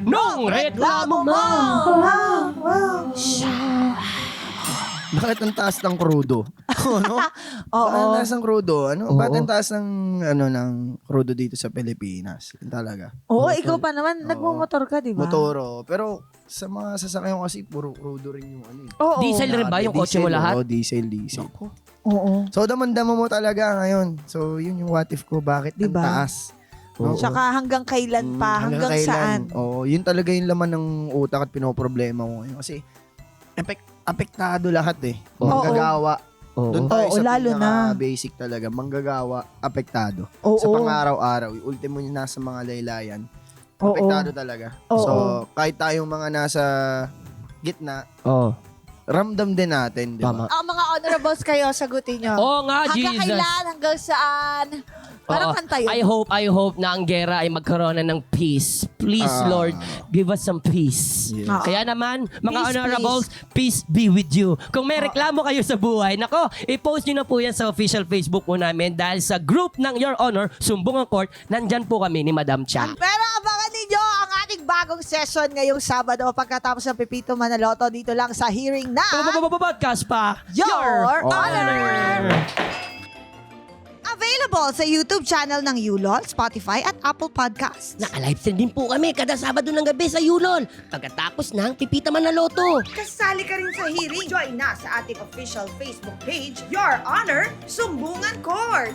nung reklamo mo. Bakit ang taas ng krudo? Ano? Oo. Bakit ang taas ng krudo? Ano? Oo. Bakit ang taas ng, ng krudo dito sa Pilipinas? Yun talaga. Oo, ikaw pa naman, Oo. nagmumotor ka, di ba? Motoro. Pero sa mga sasakyan ko kasi, puro krudo rin yung ano eh. Oo. Diesel rin ba yung kotse mo lahat? Oo, diesel. Oo. So, damandama mo talaga ngayon. So, yun yung what if ko. Bakit Diba? ang taas? Oo. Tsaka hanggang kailan pa, hanggang kailan. saan. Oo, yun talaga yung laman ng utak at pinoproblema ko ngayon. Kasi, apektado lahat eh. Oo. Manggagawa. Oo. Doon tayo Oo, sa lalo na. basic talaga. Manggagawa, apektado. Oo. Sa pang-araw-araw, yung ultimo yung nasa mga laylayan, Oo. apektado talaga. Oo. So, kahit tayong mga nasa gitna, Oo. ramdam din natin, di Tama. ba? Ang mga honorables kayo, sagutin nyo. Oo nga, Hanggang Jesus. kailan, hanggang saan. Parang Oo. kanta yun. I hope na ang gera ay magkaroon na ng peace. Please, Lord, give us some peace. Yes. Ah. Kaya naman, mga Peace, honorables, peace be with you. Kung may reklamo kayo sa buhay, nako, i-post nyo na po yan sa official Facebook po namin dahil sa group ng Your Honor, Sumbungan Court, nandyan po kami ni Madam Cha. Pero abangan ninyo ang ating bagong session ngayong Sabado pagkatapos ng Pepito Manaloto dito lang sa hearing na Podcast pa. Your Honor. Honor! Available sa YouTube channel ng Yulol, Spotify at Apple Podcasts. Naka-livestream din po kami kada Sabado ng gabi sa Yulol. Pagkatapos ng Pipita Manaloto. Kasali ka rin sa hearing. Join na sa ating official Facebook page, Your Honor, Sumbungan Court.